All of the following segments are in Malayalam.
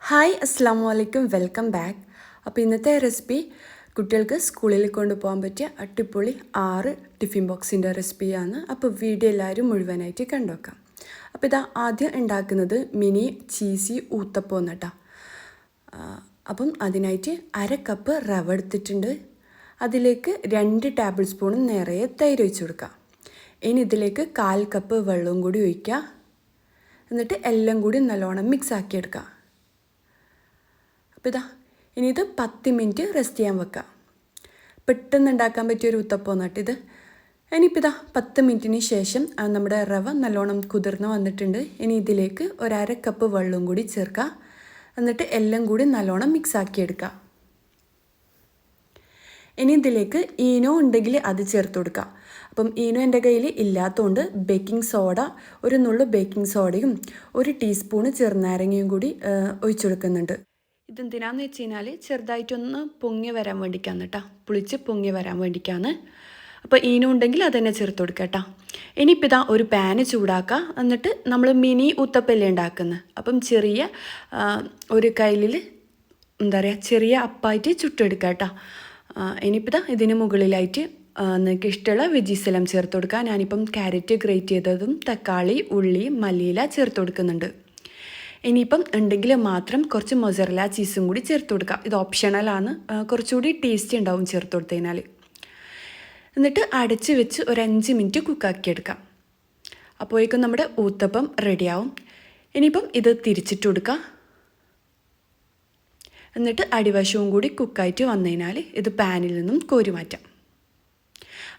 ഹായ് അസ്സാമു അലൈക്കും വെൽക്കം ബാക്ക്. അപ്പോൾ ഇന്നത്തെ റെസിപ്പി കുട്ടികൾക്ക് സ്കൂളിൽ കൊണ്ടുപോകാൻ പറ്റിയ അടിപൊളി 6 ടിഫിൻ ബോക്സിൻ്റെ റെസിപ്പിയാണ്. അപ്പോൾ വീഡിയോ എല്ലാവരും മുഴുവനായിട്ട് കണ്ടുവെക്കാം. അപ്പോൾ ഇതാ ആദ്യം ഉണ്ടാക്കുന്നത് മിനി ചീസി ഊത്തപ്പം എന്നിട്ടാ. അപ്പം അതിനായിട്ട് 1/2 കപ്പ് റവ എടുത്തിട്ടുണ്ട്. അതിലേക്ക് 2 ടേബിൾ സ്പൂൺ നിറയെ തൈര് ഒഴിച്ച് കൊടുക്കുക. ഇനി ഇതിലേക്ക് 1/4 കപ്പ് വെള്ളവും കൂടി ഒഴിക്കുക. എന്നിട്ട് എല്ലാം കൂടി നല്ലോണം മിക്സ് ആക്കിയെടുക്കുക. അപ്പോൾ ഇതാ ഇനി ഇത് 10 മിനിറ്റ് റെസ്റ്റ് ചെയ്യാൻ വെക്കുക. പെട്ടെന്ന് ഉണ്ടാക്കാൻ പറ്റിയൊരു ഉത്തപ്പം എന്നിട്ട് ഇത്. ഇനിയിപ്പോൾ ഇതാ 10 മിനിറ്റിന് ശേഷം നമ്മുടെ റവ നല്ലോണം കുതിർന്ന് വന്നിട്ടുണ്ട്. ഇനി ഇതിലേക്ക് 1/2 കപ്പ് വെള്ളവും കൂടി ചേർക്കുക. എന്നിട്ട് എല്ലാം കൂടി നല്ലോണം മിക്സ് ആക്കിയെടുക്കുക. ഇനി ഇതിലേക്ക് ഈനോ ഉണ്ടെങ്കിൽ അത് ചേർത്ത് കൊടുക്കുക. അപ്പം ഈനോ എൻ്റെ കയ്യിൽ ഇല്ലാത്തതുകൊണ്ട് ബേക്കിംഗ് സോഡ, ഒരു നുള്ളു ബേക്കിംഗ് സോഡയും 1 ടീസ്പൂണ് ചെറുനാരങ്ങയും കൂടി ഒഴിച്ചു കൊടുക്കുന്നുണ്ട്. ഇതെന്തിനാന്ന് വെച്ച് കഴിഞ്ഞാൽ ചെറുതായിട്ടൊന്ന് പൊങ്ങി വരാൻ വേണ്ടിക്കാന്ന് കേട്ടോ, പുളിച്ച് പൊങ്ങി വരാൻ വേണ്ടിക്കാന്ന്. അപ്പോൾ ഈനോ ഉണ്ടെങ്കിൽ അത് തന്നെ ചേർത്ത് കൊടുക്കുക കേട്ടോ. ഇനിയിപ്പോൾ ഇതാ ഒരു പാന് ചൂടാക്കുക. എന്നിട്ട് നമ്മൾ മിനി ഊത്തപ്പല്ലേ ഉണ്ടാക്കുന്നത്. അപ്പം ചെറിയ ഒരു കയ്യിൽ എന്താ പറയുക ചെറിയ അപ്പായിട്ട് ചുട്ടെടുക്കുക കേട്ടോ. ഇനിയിപ്പോൾ ഇതാ ഇതിന് മുകളിലായിട്ട് നിങ്ങൾക്ക് ഇഷ്ടമുള്ള വെജീസ് എല്ലാം ചേർത്ത് കൊടുക്കുക. ഞാനിപ്പം ക്യാരറ്റ് ഗ്രേറ്റ് ചെയ്തതും തക്കാളി, ഉള്ളി, മല്ലിയില ചേർത്ത് കൊടുക്കുന്നുണ്ട്. ഇനിയിപ്പം ഉണ്ടെങ്കിൽ മാത്രം കുറച്ച് മൊസറല്ല ചീസും കൂടി ചേർത്ത് കൊടുക്കുക. ഇത് ഓപ്ഷണലാണ്, കുറച്ചുകൂടി ടേസ്റ്റ് ഉണ്ടാവും ചേർത്ത് കൊടുത്തതിനാൽ. എന്നിട്ട് അടച്ച് വെച്ച് ഒരു 5 മിനിറ്റ് കുക്കാക്കിയെടുക്കാം. അപ്പോഴേക്കും നമ്മുടെ ഊത്തപ്പം റെഡിയാവും. ഇനിയിപ്പം ഇത് തിരിച്ചിട്ട് കൊടുക്കുക. എന്നിട്ട് അടിവശവും കൂടി കുക്കായിട്ട് വന്നു കഴിഞ്ഞാൽ ഇത് പാനിൽ നിന്നും കോരി മാറ്റാം.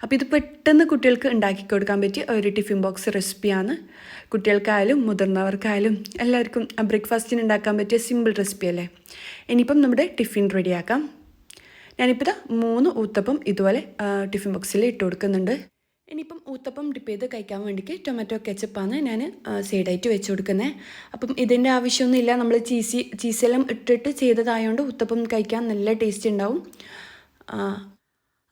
അപ്പോൾ ഇത് പെട്ടെന്ന് കുട്ടികൾക്ക് ഉണ്ടാക്കി കൊടുക്കാൻ പറ്റിയ ഒരു ടിഫിൻ ബോക്സ് റെസിപ്പിയാണ്. കുട്ടികൾക്കായാലും മുതിർന്നവർക്കായാലും എല്ലാവർക്കും ബ്രേക്ക്ഫാസ്റ്റിന് ഉണ്ടാക്കാൻ പറ്റിയ സിമ്പിൾ റെസിപ്പി അല്ലേ. ഇനിയിപ്പം നമ്മുടെ ടിഫിൻ റെഡിയാക്കാം. ഞാനിപ്പോൾ ഇതാ 3 ഊത്തപ്പം ഇതുപോലെ ടിഫിൻ ബോക്സിൽ ഇട്ട് കൊടുക്കുന്നുണ്ട്. ഇനിയിപ്പം ഊത്തപ്പം ഡിപ്പ് ചെയ്ത് കഴിക്കാൻ വേണ്ടിയിട്ട് ടൊമാറ്റോ കെച്ചപ്പാണ് ഞാൻ സൈഡായിട്ട് വെച്ച് കൊടുക്കുന്നത്. അപ്പം ഇതിൻ്റെ ആവശ്യമൊന്നുമില്ല, നമ്മൾ ചീസെല്ലാം ഇട്ടിട്ട് ചെയ്തതായതുകൊണ്ട് ഊത്തപ്പം കഴിക്കാൻ നല്ല ടേസ്റ്റ് ഉണ്ടാവും.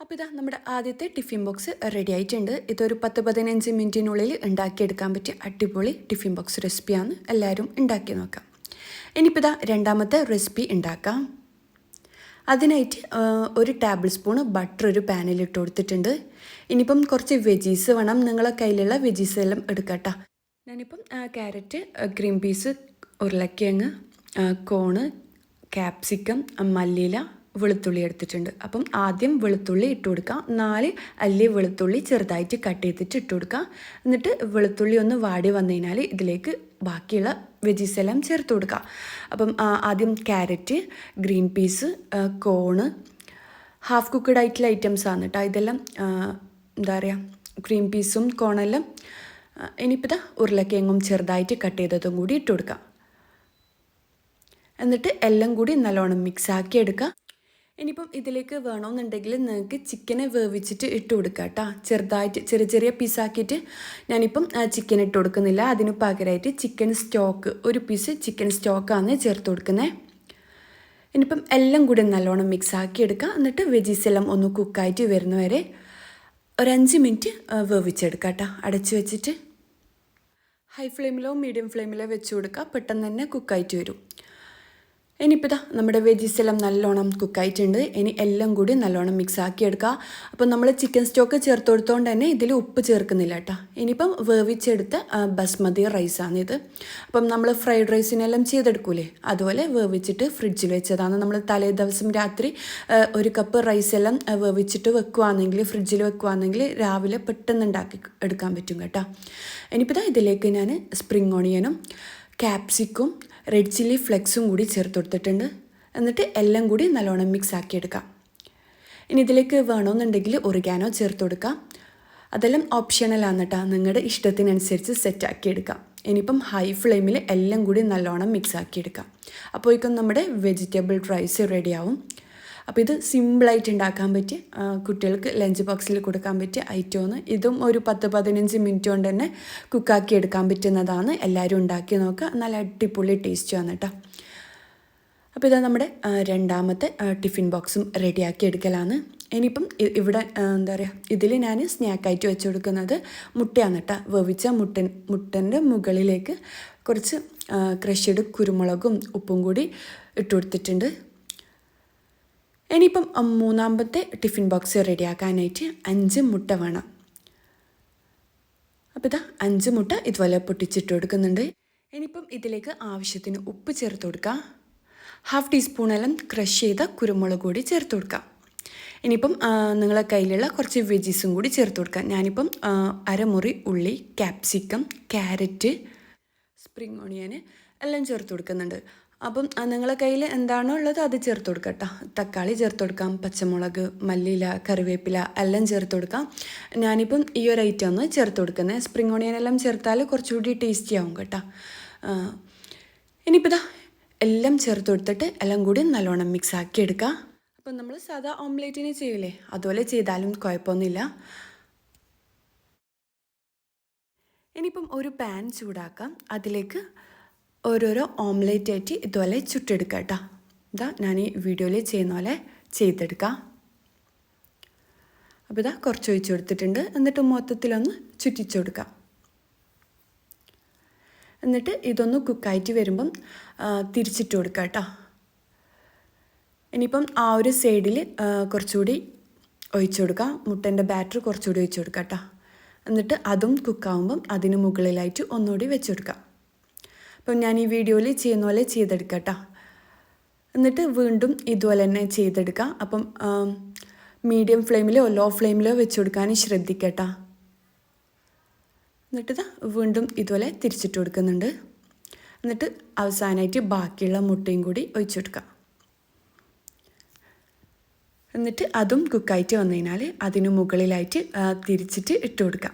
അപ്പോൾ ഇതാ നമ്മുടെ ആദ്യത്തെ ടിഫിൻ ബോക്സ് റെഡി ആയിട്ടുണ്ട്. ഇതൊരു 10-15 മിനിറ്റിനുള്ളിൽ ഉണ്ടാക്കിയെടുക്കാൻ പറ്റിയ അടിപൊളി ടിഫിൻ ബോക്സ് റെസിപ്പിയാണ്. എല്ലാവരും ഉണ്ടാക്കി നോക്കാം. ഇനിയിപ്പോൾ ഇതാ രണ്ടാമത്തെ റെസിപ്പി ഉണ്ടാക്കാം. അതിനായിട്ട് 1 ടേബിൾ സ്പൂൺ ബട്ടർ ഒരു പാനിൽ ഇട്ട് കൊടുത്തിട്ടുണ്ട്. ഇനിയിപ്പം കുറച്ച് വെജീസ് വേണം. നിങ്ങളെ കയ്യിലുള്ള വെജീസ് എല്ലാം എടുക്കട്ടോ. ഞാനിപ്പം ക്യാരറ്റ്, ഗ്രീൻ പീസ്, ഉരുളക്കിഴങ്ങ്, കോണ്, ക്യാപ്സിക്കം, മല്ലിയില, വെളുത്തുള്ളി എടുത്തിട്ടുണ്ട്. അപ്പം ആദ്യം വെളുത്തുള്ളി ഇട്ട് കൊടുക്കുക. 4 അല്ലി വെളുത്തുള്ളി ചെറുതായിട്ട് കട്ട് ചെയ്തിട്ട് ഇട്ട് കൊടുക്കുക. എന്നിട്ട് വെളുത്തുള്ളി ഒന്ന് വാടി വന്നു കഴിഞ്ഞാൽ ഇതിലേക്ക് ബാക്കിയുള്ള വെജീസ് എല്ലാം ചേർത്ത് കൊടുക്കുക. അപ്പം ആദ്യം carrot, green peas, cone, half cooked ആയിട്ടുള്ള ഐറ്റംസ് ആണ് കേട്ടോ ഇതെല്ലാം. എന്താ പറയുക ഗ്രീൻ പീസും കോണെല്ലാം. ഇനിയിപ്പോൾ ഇതാ ഉരുളക്കിഴങ്ങും ചെറുതായിട്ട് കട്ട് ചെയ്തതും കൂടി ഇട്ട് കൊടുക്കുക. എന്നിട്ട് എല്ലാം കൂടി നല്ലോണം മിക്സ് ആക്കി എടുക്കുക. ഇനിയിപ്പം ഇതിലേക്ക് വേണമെന്നുണ്ടെങ്കിൽ നിങ്ങൾക്ക് ചിക്കനെ വേവിച്ചിട്ട് ഇട്ട് കൊടുക്കുക കേട്ടോ. ചെറുതായിട്ട് ചെറിയ പീസാക്കിയിട്ട് ഞാനിപ്പം ചിക്കൻ ഇട്ട് കൊടുക്കുന്നില്ല. അതിന് പകരമായിട്ട് ചിക്കൻ സ്റ്റോക്ക്, 1 പീസ് ചിക്കൻ സ്റ്റോക്കാണ് ചേർത്ത് കൊടുക്കുന്നത്. ഇനിയിപ്പം എല്ലാം കൂടി നല്ലോണം മിക്സ് ആക്കി എടുക്കുക. എന്നിട്ട് വെജീസ് എല്ലാം ഒന്ന് കുക്കായിട്ട് വരുന്നവരെ ഒരു 5 മിനിറ്റ് വേവിച്ചെടുക്കുക കേട്ടോ. അടച്ച് വെച്ചിട്ട് ഹൈ ഫ്ലെയിമിലോ മീഡിയം ഫ്ലെയിമിലോ വെച്ച് കൊടുക്കുക. പെട്ടെന്ന് തന്നെ കുക്കായിട്ട് വരും. ഇനിയിപ്പോൾ ഇതാ നമ്മുടെ വെജീസ് എല്ലാം നല്ലോണം കുക്കായിട്ടുണ്ട്. ഇനി എല്ലാം കൂടി നല്ലോണം മിക്സ് ആക്കി എടുക്കുക. അപ്പം നമ്മൾ ചിക്കൻ സ്റ്റോക്ക് ചേർത്ത് കൊടുത്തോണ്ട് തന്നെ ഇതിൽ ഉപ്പ് ചേർക്കുന്നില്ല കേട്ടോ. ഇനിയിപ്പം വേവിച്ചെടുത്ത ബസ്മതി റൈസാണിത്. അപ്പം നമ്മൾ ഫ്രൈഡ് റൈസിനെല്ലാം ചെയ്തെടുക്കൂലേ, അതുപോലെ വേവിച്ചിട്ട് ഫ്രിഡ്ജിൽ വെച്ചതാണ്. നമ്മൾ തലേ ദിവസം രാത്രി 1 കപ്പ് റൈസെല്ലാം വേവിച്ചിട്ട് വെക്കുകയാണെങ്കിൽ, ഫ്രിഡ്ജിൽ വെക്കുകയാണെങ്കിൽ രാവിലെ പെട്ടെന്ന് ഉണ്ടാക്കി എടുക്കാൻ പറ്റും കേട്ടോ. ഇനിയിപ്പോൾ ഇതാ ഇതിലേക്ക് ഞാൻ സ്പ്രിംഗ് ഓണിയനും ക്യാപ്സിക്കും റെഡ് ചില്ലി ഫ്ലെക്സും കൂടി ചേർത്ത് കൊടുത്തിട്ടുണ്ട്. എന്നിട്ട് എല്ലാം കൂടി നല്ലോണം മിക്സ് ആക്കിയെടുക്കാം. ഇനി ഇതിലേക്ക് വേണമെന്നുണ്ടെങ്കിൽ ഒറിഗാനോ ചേർത്ത് കൊടുക്കാം. അതെല്ലാം ഓപ്ഷണലാണ് കേട്ടോ, നിങ്ങളുടെ ഇഷ്ടത്തിനനുസരിച്ച് സെറ്റാക്കിയെടുക്കാം. ഇനിയിപ്പം ഹൈ ഫ്ലെയിമിൽ എല്ലാം കൂടി നല്ലോണം മിക്സ് ആക്കിയെടുക്കാം. അപ്പോഴേക്കും നമ്മുടെ വെജിറ്റബിൾ റൈസ് റെഡിയാവും. അപ്പോൾ ഇത് സിമ്പിളായിട്ട് ഉണ്ടാക്കാൻ പറ്റിയ, കുട്ടികൾക്ക് ലഞ്ച് ബോക്സിൽ കൊടുക്കാൻ പറ്റിയ ഐറ്റമാണ്. ഇതും ഒരു 10-15 മിനിറ്റ് കൊണ്ട് തന്നെ കുക്കാക്കി എടുക്കാൻ പറ്റുന്നതാണ്. എല്ലാവരും ഉണ്ടാക്കി നോക്കുക, നല്ല അടിപൊളി ടേസ്റ്റുമാണ് കേട്ടോ. അപ്പോൾ ഇതാ നമ്മുടെ രണ്ടാമത്തെ ടിഫിൻ ബോക്സും റെഡിയാക്കി എടുക്കലാണ്. ഇനിയിപ്പം ഇവിടെ എന്താ പറയുക ഇതിൽ ഞാൻ സ്നാക്കായിട്ട് വെച്ച് കൊടുക്കുന്നത് മുട്ടയാണ് കേട്ടോ. വേവിച്ച മുട്ടൻ്റെ മുകളിലേക്ക് കുറച്ച് ക്രഷ്ഡ് കുരുമുളകും ഉപ്പും കൂടി ഇട്ട് കൊടുത്തിട്ടുണ്ട്. ഇനിയിപ്പം മൂന്നാമത്തെ ടിഫിൻ ബോക്സ് റെഡിയാക്കാനായിട്ട് 5 മുട്ട വേണം. അപ്പോൾ ഇതാ 5 മുട്ട ഇതുപോലെ പൊട്ടിച്ചിട്ട് കൊടുക്കുന്നുണ്ട്. ഇനിയിപ്പം ഇതിലേക്ക് ആവശ്യത്തിന് ഉപ്പ് ചേർത്ത് കൊടുക്കുക. 1/2 ടീസ്പൂണെല്ലാം ക്രഷ് ചെയ്ത കുരുമുളക് കൂടി ചേർത്ത് കൊടുക്കുക. ഇനിയിപ്പം നിങ്ങളെ കയ്യിലുള്ള കുറച്ച് വെജീസും കൂടി ചേർത്ത് കൊടുക്കുക. ഞാനിപ്പം അരമുറി ഉള്ളി, ക്യാപ്സിക്കം, ക്യാരറ്റ്, സ്പ്രിംഗ് ഓണിയൻ എല്ലാം ചേർത്ത് കൊടുക്കുന്നുണ്ട്. അപ്പം നിങ്ങളെ കയ്യിൽ എന്താണോ ഉള്ളത് അത് ചേർത്ത് കൊടുക്കുക കേട്ടോ. തക്കാളി ചേർത്ത് കൊടുക്കാം, പച്ചമുളക്, മല്ലിയില, കറിവേപ്പില എല്ലാം ചേർത്ത് കൊടുക്കാം. ഞാനിപ്പം ഈ ഒരു ഐറ്റമാണ് ചേർത്ത് കൊടുക്കുന്നത്. സ്പ്രിംഗ് ഓണിയൻ എല്ലാം ചേർത്താൽ കുറച്ചുകൂടി ടേസ്റ്റി ആവും കേട്ടോ. ഇനിയിപ്പോൾ ഇതാ എല്ലാം ചേർത്ത് കൊടുത്തിട്ട് എല്ലാം കൂടി നല്ലോണം മിക്സ് ആക്കി എടുക്കുക. അപ്പം നമ്മൾ സാധാ ഓംലേറ്റിന് ചെയ്യില്ലേ, അതുപോലെ ചെയ്താലും കുഴപ്പമൊന്നുമില്ല. ഇനിയിപ്പം ഒരു പാൻ ചൂടാക്കാം. അതിലേക്ക് ഓരോരോ ഓംലേറ്റ് ആയിട്ട് ഇതുപോലെ ചുട്ടെടുക്കുക കേട്ടോ. ഇതാ ഞാൻ ഈ വീഡിയോയിൽ ചെയ്യുന്ന പോലെ ചെയ്തെടുക്കാം. അപ്പോൾ ഇതാ കുറച്ച് ഒഴിച്ച് കൊടുത്തിട്ടുണ്ട്. എന്നിട്ട് മൊത്തത്തിലൊന്ന് ചുറ്റിച്ചു കൊടുക്കാം. എന്നിട്ട് ഇതൊന്ന് കുക്കായിട്ട് വരുമ്പം തിരിച്ചിട്ട് കൊടുക്കുക കേട്ടോ. ഇനിയിപ്പം ആ ഒരു സൈഡിൽ കുറച്ചുകൂടി ഒഴിച്ചു കൊടുക്കുക. മുട്ടൻ്റെ ബാറ്റർ കുറച്ചുകൂടി ഒഴിച്ചു കൊടുക്കുക കേട്ടോ. എന്നിട്ട് അതും കുക്കാവുമ്പം അതിന് മുകളിലായിട്ട് ഒന്നുകൂടി വെച്ച് കൊടുക്കുക. അപ്പം ഞാൻ ഈ വീഡിയോയിൽ ചെയ്യുന്ന പോലെ ചെയ്തെടുക്കുക കേട്ടോ. എന്നിട്ട് വീണ്ടും ഇതുപോലെ തന്നെ ചെയ്തെടുക്കുക. അപ്പം മീഡിയം ഫ്ലെയിമിലോ ലോ ഫ്ലെയിമിലോ വെച്ച് കൊടുക്കാൻ ശ്രദ്ധിക്കുക കേട്ടോ. എന്നിട്ട് ഇതാ വീണ്ടും ഇതുപോലെ തിരിച്ചിട്ട് കൊടുക്കുന്നുണ്ട്. എന്നിട്ട് അവസാനമായിട്ട് ബാക്കിയുള്ള മുട്ടയും കൂടി ഒഴിച്ചു കൊടുക്കുക. എന്നിട്ട് അതും കുക്കായിട്ട് വന്നു കഴിഞ്ഞാൽ അതിന് മുകളിലായിട്ട് തിരിച്ചിട്ട് ഇട്ട് കൊടുക്കുക.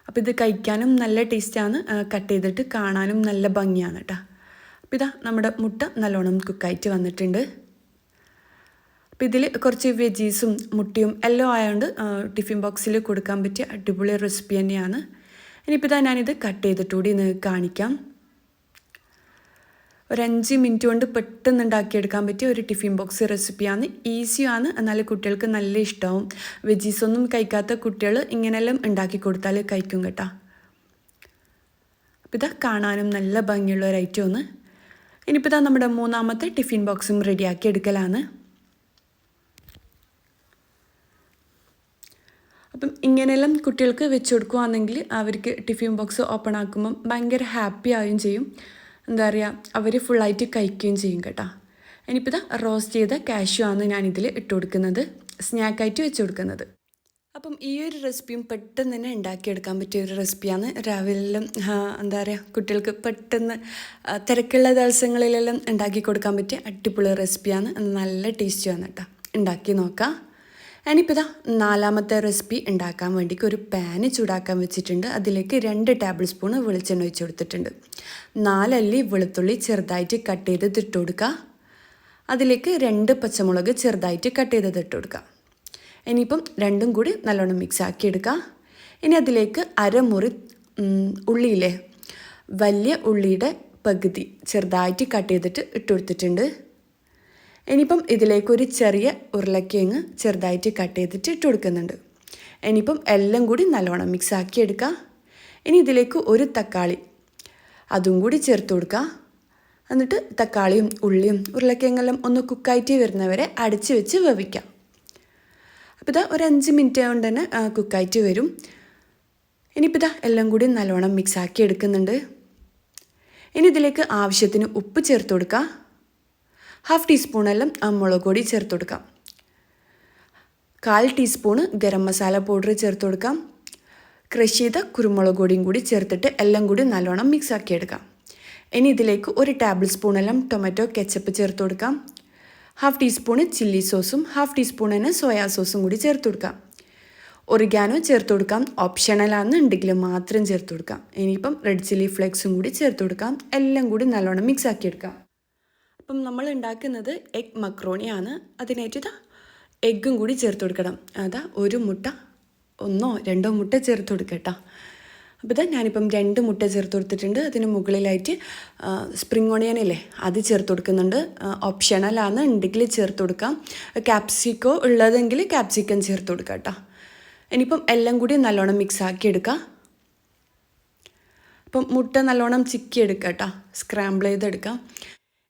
അപ്പോൾ ഇത് കഴിക്കാനും നല്ല ടേസ്റ്റാണ്, കട്ട് ചെയ്തിട്ട് കാണാനും നല്ല ഭംഗിയാണ് കേട്ടോ. അപ്പോൾ ഇതാ നമ്മുടെ മുട്ട നല്ലോണം കുക്കായിട്ട് വന്നിട്ടുണ്ട്. അപ്പോൾ ഇതിൽ കുറച്ച് വെജീസും മുട്ടയും എല്ലാം ആയതുകൊണ്ട് ടിഫിൻ ബോക്സിൽ കൊടുക്കാൻ പറ്റിയ അടിപൊളി റെസിപ്പി തന്നെയാണ്. ഇനിയിപ്പോൾ ഇതാ ഞാനിത് കട്ട് ചെയ്തിട്ട് കൂടി കാണിക്കാം. ഒരു 5 മിനിറ്റ് കൊണ്ട് പെട്ടെന്ന് ഉണ്ടാക്കിയെടുക്കാൻ പറ്റിയ ഒരു ടിഫിൻ ബോക്സ് റെസിപ്പിയാണ്. ഈസിയാണ്, എന്നാൽ കുട്ടികൾക്ക് നല്ല ഇഷ്ടമാവും. വെജീസൊന്നും കഴിക്കാത്ത കുട്ടികൾ ഇങ്ങനെയെല്ലാം ഉണ്ടാക്കി കൊടുത്താൽ കഴിക്കും കേട്ടോ. അപ്പോൾ ഇതാ കാണാനും നല്ല ഭംഗിയുള്ള ഒരു ഐറ്റമാണ്. ഇനിയിപ്പോൾ ഇതാ നമ്മുടെ മൂന്നാമത്തെ ടിഫിൻ ബോക്സും റെഡിയാക്കി എടുക്കലാണ്. അപ്പം ഇങ്ങനെയെല്ലാം കുട്ടികൾക്ക് വെച്ച് കൊടുക്കുകയാണെങ്കിൽ അവർക്ക് ടിഫിൻ ബോക്സ് ഓപ്പൺ ആക്കുമ്പം ഭയങ്കര ഹാപ്പി ആവുകയും ചെയ്യും. എന്താ പറയുക, അവർ ഫുള്ളായിട്ട് കഴിക്കുകയും ചെയ്യും കേട്ടോ. ഇനിയിപ്പോൾ ഇതാ റോസ്റ്റ് ചെയ്ത കാഷ്യൂ ആണ് ഞാനിതിൽ ഇട്ട് കൊടുക്കുന്നത്, സ്നാക്കായിട്ട് വെച്ച് കൊടുക്കുന്നത്. അപ്പം ഈ ഒരു റെസിപ്പിയും പെട്ടെന്ന് തന്നെ ഉണ്ടാക്കിയെടുക്കാൻ പറ്റിയ ഒരു റെസിപ്പിയാണ്. രാവിലെല്ലാം എന്താ പറയുക, കുട്ടികൾക്ക് പെട്ടെന്ന് തിരക്കുള്ള ദിവസങ്ങളിലെല്ലാം ഉണ്ടാക്കി കൊടുക്കാൻ പറ്റിയ അടിപൊളി റെസിപ്പിയാണ്. നല്ല ടേസ്റ്റിയാണ് കേട്ടോ. ഉണ്ടാക്കി നോക്കാം. ഇനിയിപ്പോൾ ഇതാ നാലാമത്തെ റെസിപ്പി ഉണ്ടാക്കാൻ വേണ്ടി ഒരു പാന് ചൂടാക്കാൻ വെച്ചിട്ടുണ്ട്. അതിലേക്ക് 2 ടേബിൾ സ്പൂൺ വെളിച്ചെണ്ണ ഒഴിച്ച് കൊടുത്തിട്ടുണ്ട്. 4 അല്ലി വെളുത്തുള്ളി ചെറുതായിട്ട് കട്ട് ചെയ്ത് ഇട്ട് കൊടുക്കുക. അതിലേക്ക് 2 പച്ചമുളക് ചെറുതായിട്ട് കട്ട് ചെയ്ത് ഇട്ട് കൊടുക്കുക. ഇനിയിപ്പം രണ്ടും കൂടി നല്ലോണം മിക്സ് ആക്കി എടുക്കുക. ഇനി അതിലേക്ക് അരമുറി ഉള്ളിയില്ലേ, വലിയ ഉള്ളിയുടെ പകുതി ചെറുതായിട്ട് കട്ട് ചെയ്തിട്ട് ഇട്ട് കൊടുത്തിട്ടുണ്ട്. ഇനിയിപ്പം ഇതിലേക്കൊരു ചെറിയ ഉരുളക്കിഴങ്ങ് ചെറുതായിട്ട് കട്ട് ചെയ്തിട്ട് ഇട്ട് കൊടുക്കുന്നുണ്ട്. ഇനിയിപ്പം എല്ലാം കൂടി നല്ലോണം മിക്സ് ആക്കി എടുക്കുക. ഇനി ഇതിലേക്ക് ഒരു തക്കാളി അതും കൂടി ചേർത്ത് കൊടുക്കുക. എന്നിട്ട് തക്കാളിയും ഉള്ളിയും ഉരുളക്കിഴങ്ങെല്ലാം ഒന്ന് കുക്കായിട്ട് വരുന്നവരെ അടച്ച് വെച്ച് വേവിക്കാം. അപ്പോൾ ഇതാ ഒരു 5 മിനിറ്റ് കൊണ്ട് തന്നെ കുക്കായിട്ട് വരും. ഇനിയിപ്പോൾ ഇതാ എല്ലാം കൂടി നല്ലോണം മിക്സ് ആക്കി എടുക്കുന്നുണ്ട്. ഇനി ഇതിലേക്ക് ആവശ്യത്തിന് ഉപ്പ് ചേർത്ത് കൊടുക്കുക. 1/2 ടീസ്പൂണെല്ലാം മുളക് പൊടി ചേർത്ത് കൊടുക്കാം. 1/4 ടീസ്പൂണ് ഗരം മസാല പൗഡർ ചേർത്ത് കൊടുക്കാം. ക്രഷ് ചെയ്ത കുരുമുളക് പൊടിയും കൂടി ചേർത്തിട്ട് എല്ലാം കൂടി നല്ലോണം മിക്സ് ആക്കി എടുക്കാം. ഇനി ഇതിലേക്ക് 1 ടേബിൾ സ്പൂണെല്ലാം ടൊമാറ്റോ കെച്ചപ്പ് ചേർത്ത് കൊടുക്കാം. 1/2 ടീസ്പൂണ് ചില്ലി സോസും 1/2 ടീസ്പൂണിന് സോയാ സോസും കൂടി ചേർത്ത് കൊടുക്കാം. ഒറിഗാനോ ചേർത്ത് കൊടുക്കാം, ഓപ്ഷണലാണെന്നുണ്ടെങ്കിൽ മാത്രം ചേർത്ത് കൊടുക്കാം. ഇനിയിപ്പം റെഡ് ചില്ലി ഫ്ലേക്സും കൂടി ചേർത്ത് കൊടുക്കാം. എല്ലാം കൂടി നല്ലോണം മിക്സ് ആക്കി എടുക്കാം. അപ്പം നമ്മൾ ഉണ്ടാക്കുന്നത് എഗ് മക്രോണിയാണ്. അതിനായിട്ട് എഗ്ഗും കൂടി ചേർത്ത് കൊടുക്കണം. അതാ ഒരു മുട്ട 1 or 2 മുട്ട ചേർത്ത് കൊടുക്കട്ടോ. അപ്പോൾ ഇതാ ഞാനിപ്പം 2 മുട്ട ചേർത്ത് കൊടുത്തിട്ടുണ്ട്. അതിന് മുകളിലായിട്ട് സ്പ്രിംഗ് ഓണിയൻ ഇല്ലേ, അത് ചേർത്ത് കൊടുക്കുന്നുണ്ട്. ഓപ്ഷണലാണ്, ഉണ്ടെങ്കിൽ ചേർത്ത് കൊടുക്കാം. ക്യാപ്സിക്കോ ഉള്ളതെങ്കിൽ ക്യാപ്സിക്കം ചേർത്ത് കൊടുക്കാം കേട്ടോ. ഇനിയിപ്പം എല്ലാം കൂടി നല്ലോണം മിക്സ് ആക്കി എടുക്കുക. അപ്പം മുട്ട നല്ലോണം ചിക്കി എടുക്കുക കേട്ടോ, സ്ക്രാമ്പിൾ ചെയ്തെടുക്കാം.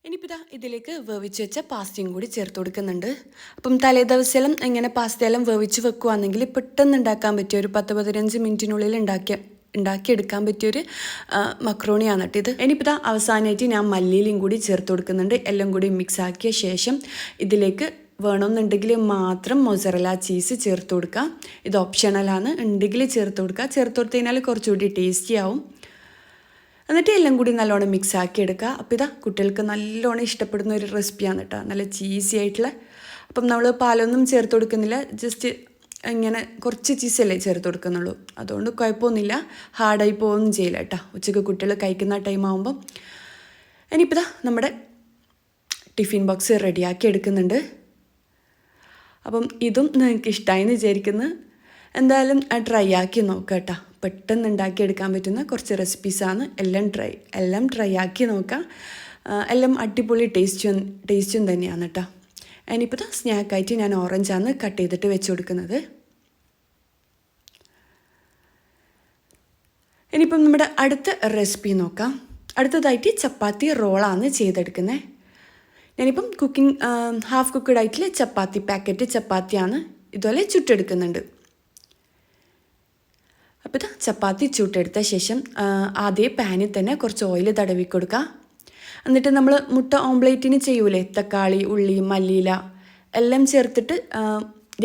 ഇനിയിപ്പോൾ ഇതാ ഇതിലേക്ക് വേവിച്ച് വെച്ച പാസ്തയും കൂടി ചേർത്ത് കൊടുക്കുന്നുണ്ട്. അപ്പം തലേദിവസം ഇങ്ങനെ പാസ്തയെല്ലാം വേവിച്ച് വെക്കുകയാണെങ്കിൽ പെട്ടെന്ന് ഉണ്ടാക്കാൻ പറ്റിയ ഒരു 10-15 മിനിറ്റിനുള്ളിൽ ഉണ്ടാക്കിയെടുക്കാൻ പറ്റിയൊരു മക്രോണിയാണ് കേട്ടോ ഇത്. ഇനിയിപ്പോൾ ഇതാ അവസാനമായിട്ട് ഞാൻ മല്ലിയിലും കൂടി ചേർത്ത് കൊടുക്കുന്നുണ്ട്. എല്ലാം കൂടി മിക്സ് ആക്കിയ ശേഷം ഇതിലേക്ക് വേണമെന്നുണ്ടെങ്കിൽ മാത്രം മൊസറല്ല ചീസ് ചേർത്ത് കൊടുക്കുക. ഇത് ഓപ്ഷണലാണ്, ഉണ്ടെങ്കിൽ ചേർത്ത് കൊടുക്കുക. ചേർത്ത് കൊടുത്തു കഴിഞ്ഞാൽ കുറച്ചുകൂടി ടേസ്റ്റി ആവും. എന്നിട്ട് എല്ലാം കൂടി നല്ലോണം മിക്സ് ആക്കി എടുക്കുക. അപ്പോൾ ഇതാ കുട്ടികൾക്ക് നല്ലോണം ഇഷ്ടപ്പെടുന്ന ഒരു റെസിപ്പിയാണ് കേട്ടോ, നല്ല ചീസി ആയിട്ടുള്ള. അപ്പം നമ്മൾ പാലൊന്നും ചേർത്ത് കൊടുക്കുന്നില്ല, ജസ്റ്റ് ഇങ്ങനെ കുറച്ച് ചീസല്ലേ ചേർത്ത് കൊടുക്കുന്നുള്ളൂ. അതുകൊണ്ട് കുഴപ്പമൊന്നുമില്ല, ഹാർഡായി പോവുകയൊന്നും ചെയ്യില്ല കേട്ടോ ഉച്ചയ്ക്ക് കുട്ടികൾ കഴിക്കുന്ന ടൈം ആകുമ്പം. ഇനിയിപ്പോൾ ഇതാ നമ്മുടെ ടിഫിൻ ബോക്സ് റെഡിയാക്കി എടുക്കുന്നുണ്ട്. അപ്പം ഇതും നിങ്ങൾക്ക് ഇഷ്ടമായെന്ന് വിചാരിക്കുന്നു. എന്തായാലും ട്രൈ ആക്കി നോക്കാം കേട്ടോ. പെട്ടെന്ന് ഉണ്ടാക്കിയെടുക്കാൻ പറ്റുന്ന കുറച്ച് റെസിപ്പീസാണ്. എല്ലാം ട്രൈ ആക്കി നോക്കാം. എല്ലാം അടിപൊളി ടേസ്റ്റും തന്നെയാണ് കേട്ടോ. ഇനിയിപ്പോൾ സ്നാക്കായിട്ട് ഞാൻ ഓറഞ്ചാണ് കട്ട് ചെയ്തിട്ട് വെച്ച് കൊടുക്കുന്നത്. ഇനിയിപ്പം നമ്മുടെ അടുത്ത റെസിപ്പി നോക്കാം. അടുത്തതായിട്ട് ചപ്പാത്തി റോളാണ് ചെയ്തെടുക്കുന്നത്. ഞാനിപ്പം ഹാഫ് കുക്ക്ഡ് ആയിട്ടുള്ള ചപ്പാത്തി പാക്കറ്റ് ചപ്പാത്തിയാണ് ഇതുപോലെ ചുട്ടെടുക്കുന്നുണ്ട്. അപ്പോൾ ഇത് ചപ്പാത്തി ചുട്ടെടുത്ത ശേഷം ആദ്യം പാനിൽ തന്നെ കുറച്ച് ഓയിൽ തടവി കൊടുക്കുക. എന്നിട്ട് നമ്മൾ മുട്ട ഓംപ്ലേറ്റിന് ചെയ്യൂലേ, തക്കാളി, ഉള്ളി, മല്ലിയില എല്ലാം ചേർത്തിട്ട്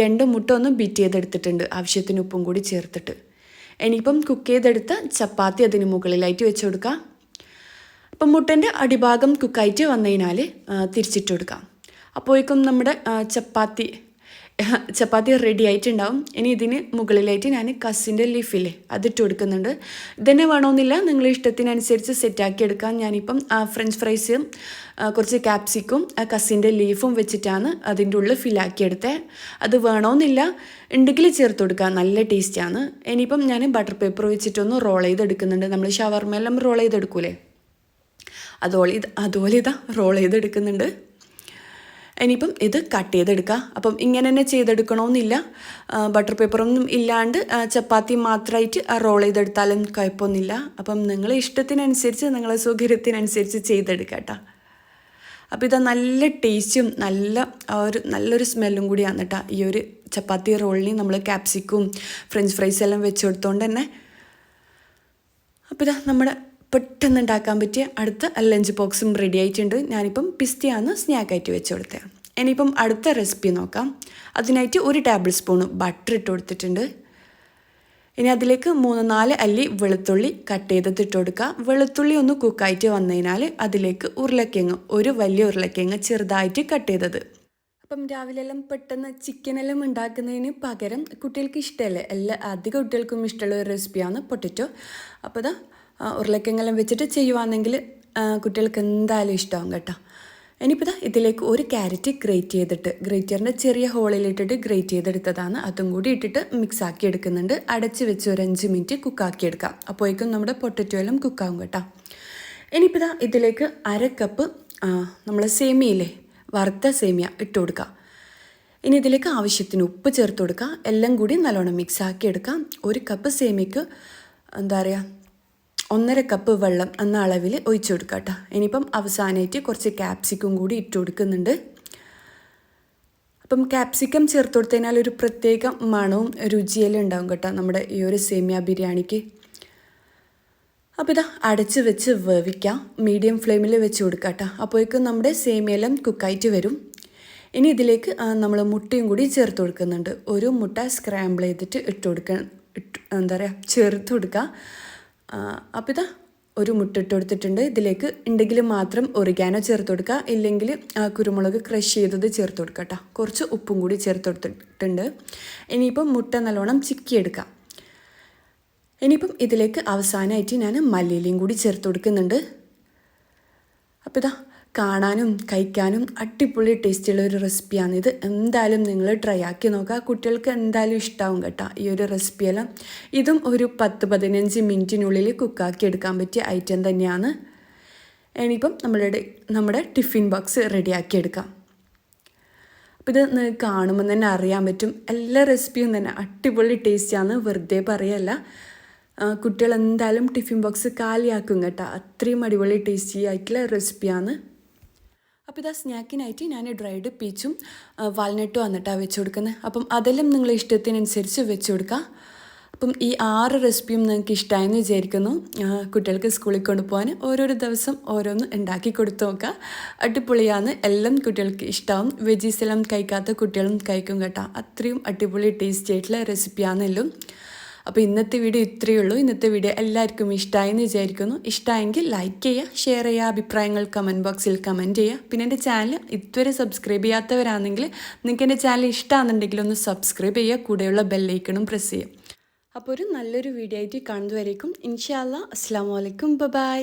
2 മുട്ട ഒന്ന് ബീറ്റ് ചെയ്തെടുത്തിട്ടുണ്ട്, ആവശ്യത്തിന് ഉപ്പും കൂടി ചേർത്തിട്ട്. ഇനിയിപ്പം കുക്ക് ചെയ്തെടുത്ത ചപ്പാത്തി അതിന് മുകളിലായിട്ട് വെച്ച് കൊടുക്കുക. അപ്പം മുട്ടൻ്റെ അടിഭാഗം കുക്കായിട്ട് വന്നു കഴിഞ്ഞാൽ തിരിച്ചിട്ട് കൊടുക്കാം. അപ്പോഴേക്കും നമ്മുടെ ചപ്പാത്തി റെഡി ആയിട്ടുണ്ടാവും. ഇനി ഇതിന് മുകളിലായിട്ട് ഞാൻ കസിൻ്റെ ലീഫില്ലേ അതിട്ട് കൊടുക്കുന്നുണ്ട്. ഇതന്നെ വേണമെന്നില്ല, നിങ്ങളുടെ ഇഷ്ടത്തിനനുസരിച്ച് സെറ്റാക്കി എടുക്കാം. ഞാനിപ്പം ഫ്രഞ്ച് ഫ്രൈസും കുറച്ച് ക്യാപ്സിക്കും കസിൻ്റെ ലീഫും വെച്ചിട്ടാണ് അതിൻ്റെ ഉള്ളിൽ ഫില്ലാക്കിയെടുത്തത്. അത് വേണമെന്നില്ല, ഉണ്ടെങ്കിൽ ചേർത്ത് കൊടുക്കുക, നല്ല ടേസ്റ്റാണ്. ഇനിയിപ്പം ഞാൻ ബട്ടർ പേപ്പർ വെച്ചിട്ടൊന്ന് റോൾ ചെയ്തെടുക്കുന്നുണ്ട്. നമ്മൾ ഷവർമയെല്ലാം റോൾ ചെയ്തെടുക്കൂലേ, അതുപോലെ ഇതാ റോൾ ചെയ്തെടുക്കുന്നുണ്ട്. ഇനിയിപ്പം ഇത് കട്ട് ചെയ്തെടുക്കുക. അപ്പം ഇങ്ങനെ തന്നെ ചെയ്തെടുക്കണമെന്നില്ല, ബട്ടർ പേപ്പറൊന്നും ഇല്ലാണ്ട് ചപ്പാത്തി മാത്രമായിട്ട് റോൾ ചെയ്തെടുത്താലും കുഴപ്പമൊന്നുമില്ല. അപ്പം നിങ്ങളെ ഇഷ്ടത്തിനനുസരിച്ച് നിങ്ങളെ സൗകര്യത്തിനനുസരിച്ച് ചെയ്തെടുക്കുക കേട്ടോ. അപ്പോൾ ഇത് നല്ല ടേസ്റ്റും നല്ലൊരു സ്മെല്ലും കൂടിയാണ് കേട്ടോ ഈ ഒരു ചപ്പാത്തി റോളിന് നമ്മൾ ക്യാപ്സിക്കും ഫ്രഞ്ച് ഫ്രൈസ് എല്ലാം വെച്ച് കൊടുത്തോണ്ട് തന്നെ. അപ്പോൾ ഇതാ നമ്മുടെ പെട്ടെന്ന് ഉണ്ടാക്കാൻ പറ്റിയ അടുത്ത ലഞ്ച് ബോക്സും റെഡി ആയിട്ടുണ്ട്. ഞാനിപ്പം പിസ്തയാണ് സ്നാക്കായിട്ട് വെച്ച് കൊടുത്തത്. ഇനിയിപ്പം അടുത്ത റെസിപ്പി നോക്കാം. അതിനായിട്ട് 1 ടേബിൾ സ്പൂൺ ബട്ടർ ഇട്ട് കൊടുത്തിട്ടുണ്ട്. ഇനി അതിലേക്ക് 3-4 അല്ലി വെളുത്തുള്ളി കട്ട് ചെയ്തിട്ട് ഇട്ട് കൊടുക്കുക. വെളുത്തുള്ളി ഒന്ന് കുക്കായിട്ട് വന്നു കഴിഞ്ഞാൽ അതിലേക്ക് ഒരു വലിയ ഉരുളക്കിഴങ്ങ് ചെറുതായിട്ട് കട്ട് ചെയ്തത്. അപ്പം രാവിലെല്ലാം പെട്ടെന്ന് ചിക്കനെല്ലാം ഉണ്ടാക്കുന്നതിന് പകരം കുട്ടികൾക്ക് ഇഷ്ടമല്ലേ, അധികം കുട്ടികൾക്കും ഇഷ്ടമുള്ള ഒരു റെസിപ്പിയാണ് പൊട്ടറ്റോ. അപ്പോൾ ഇതാ ഉരുളക്കിഴങ്ങെല്ലാം വെച്ചിട്ട് ചെയ്യുവാണെങ്കിൽ കുട്ടികൾക്ക് എന്തായാലും ഇഷ്ടമാകും കേട്ടോ. ഇനിയിപ്പോൾ ഇതിലേക്ക് 1 ക്യാരറ്റ് ഗ്രേറ്ററിൻ്റെ ചെറിയ ഹോളിലിട്ടിട്ട് ഗ്രേറ്റ് ചെയ്തെടുത്തതാണ്. അതും കൂടി ഇട്ടിട്ട് മിക്സ് ആക്കി എടുക്കുന്നുണ്ട്. അടച്ച് വെച്ച് ഒരു 5 മിനിറ്റ് കുക്കാക്കി എടുക്കാം. അപ്പോഴേക്കും നമ്മുടെ പൊട്ടറ്റോ എല്ലാം കുക്കാവും കേട്ടോ. ഇനിയിപ്പോൾ ഇതിലേക്ക് 1/2 കപ്പ് നമ്മൾ സേമിയയില്ലേ, വറുത്ത സേമിയ ഇട്ട് കൊടുക്കുക. ഇനി ഇതിലേക്ക് ആവശ്യത്തിന് ഉപ്പ് ചേർത്ത് കൊടുക്കുക. എല്ലാം കൂടി നല്ലോണം മിക്സ് ആക്കി എടുക്കാം. 1 കപ്പ് സേമിയക്ക് 1.5 കപ്പ് വെള്ളം എന്ന അളവിൽ ഒഴിച്ചു കൊടുക്കുക കേട്ടോ. ഇനിയിപ്പം അവസാനമായിട്ട് കുറച്ച് ക്യാപ്സിക്കം കൂടി ഇട്ട് കൊടുക്കുന്നുണ്ട്. അപ്പം ക്യാപ്സിക്കം ചേർത്ത് കൊടുത്തു കഴിഞ്ഞാൽ ഒരു പ്രത്യേക മണവും രുചിയെല്ലാം ഉണ്ടാവും കേട്ടോ നമ്മുടെ ഈ ഒരു സേമിയ ബിരിയാണിക്ക്. അപ്പോൾ ഇതാ അടച്ച് വെച്ച് വേവിക്കാം. മീഡിയം ഫ്ലെയിമിൽ വെച്ച് കൊടുക്കുക കേട്ടോ. അപ്പോഴേക്കും നമ്മുടെ സേമിയെല്ലാം കുക്കായിട്ട് വരും. ഇനി ഇതിലേക്ക് നമ്മൾ മുട്ടയും കൂടി ചേർത്ത് കൊടുക്കുന്നുണ്ട്. 1 മുട്ട സ്ക്രാമ്പിൾ ചെയ്തിട്ട് ചേർത്ത് കൊടുക്കുക. അപ്പോൾ ഇതാ 1 മുട്ട ഇട്ട് കൊടുത്തിട്ടുണ്ട്. ഇതിലേക്ക് ഉണ്ടെങ്കിൽ മാത്രം ഒറിഗാനോ ചേർത്ത് കൊടുക്കുക, ഇല്ലെങ്കിൽ കുരുമുളക് ക്രഷ് ചെയ്തത് ചേർത്ത് കൊടുക്കുക കേട്ടോ. കുറച്ച് ഉപ്പും കൂടി ചേർത്ത് കൊടുത്തിട്ടുണ്ട്. ഇനിയിപ്പം മുട്ട നല്ലോണം ചിക്കിയെടുക്കാം. ഇനിയിപ്പം ഇതിലേക്ക് അവസാനമായിട്ട് ഞാൻ മല്ലിയിലയും കൂടി ചേർത്ത് കൊടുക്കുന്നുണ്ട്. അപ്പോൾ ഇതാ കാണാനും കഴിക്കാനും അടിപൊളി ടേസ്റ്റുള്ള ഒരു റെസിപ്പിയാണിത്. എന്തായാലും നിങ്ങൾ ട്രൈ ആക്കി നോക്കുക, കുട്ടികൾക്ക് എന്തായാലും ഇഷ്ടമാവും കേട്ടോ ഈ ഒരു റെസിപ്പിയെല്ലാം. ഇതും ഒരു 10-15 മിനിറ്റിനുള്ളിൽ കുക്കാക്കി എടുക്കാൻ പറ്റിയ ഐറ്റം തന്നെയാണ്. ഇനിയിപ്പം നമ്മുടെ ടിഫിൻ ബോക്സ് റെഡിയാക്കി എടുക്കാം. അപ്പോൾ ഇത് കാണുമ്പോൾ തന്നെ അറിയാൻ പറ്റും, എല്ലാ റെസിപ്പിയും തന്നെ അടിപൊളി ടേസ്റ്റാണ്, വെറുതെ പറയല്ല. കുട്ടികൾ എന്തായാലും ടിഫിൻ ബോക്സ് കാലിയാക്കും കേട്ടോ. അത്രയും അടിപൊളി ടേസ്റ്റി ആയിട്ടുള്ള റെസിപ്പിയാണ്. അപ്പോൾ ഇതാ സ്നാക്കിനായിട്ട് ഞാൻ ഡ്രൈഡ് പീച്ചും വാൽനട്ടും വന്നിട്ടാണ് വെച്ച് കൊടുക്കുന്നത്. അപ്പം അതെല്ലാം നിങ്ങൾ ഇഷ്ടത്തിനനുസരിച്ച് വെച്ച് കൊടുക്കുക. അപ്പം ഈ 6 റെസിപ്പിയും നിങ്ങൾക്ക് ഇഷ്ടമായെന്ന് വിചാരിക്കുന്നു. കുട്ടികൾക്ക് സ്കൂളിൽ കൊണ്ടുപോകാൻ ഓരോരോ ദിവസം ഓരോന്ന് ഉണ്ടാക്കി കൊടുത്തു നോക്കുക. അടിപൊളിയാണ്, എല്ലാം കുട്ടികൾക്ക് ഇഷ്ടമാവും. വെജീസ് എല്ലാം കഴിക്കാത്ത കുട്ടികളും കഴിക്കും കേട്ടോ. അത്രയും അടിപൊളി ടേസ്റ്റി ആയിട്ടുള്ള റെസിപ്പിയാണെല്ലാം. അപ്പോൾ ഇന്നത്തെ വീഡിയോ ഇത്രയേ ഉള്ളൂ. ഇന്നത്തെ വീഡിയോ എല്ലാവർക്കും ഇഷ്ടമായെന്ന് വിചാരിക്കുന്നു. ഇഷ്ടമായെങ്കിൽ ലൈക്ക് ചെയ്യുക, ഷെയർ ചെയ്യുക, അഭിപ്രായങ്ങൾ കമൻറ്റ് ബോക്സിൽ കമൻറ്റ് ചെയ്യുക. പിന്നെ എൻ്റെ ചാനൽ ഇതുവരെ സബ്സ്ക്രൈബ് ചെയ്യാത്തവരാണെങ്കിൽ നിങ്ങൾക്ക് എൻ്റെ ചാനൽ ഇഷ്ടമാണെന്നുണ്ടെങ്കിൽ ഒന്ന് സബ്സ്ക്രൈബ് ചെയ്യുക, കൂടെയുള്ള ബെല്ലൈക്കണും പ്രസ് ചെയ്യുക. അപ്പോൾ ഒരു നല്ലൊരു വീഡിയോ ആയിട്ട് കാണുന്നതുവരേക്കും ഇൻഷാ അല്ലാ. അസ്സലാമു അലൈക്കും, ബൈ.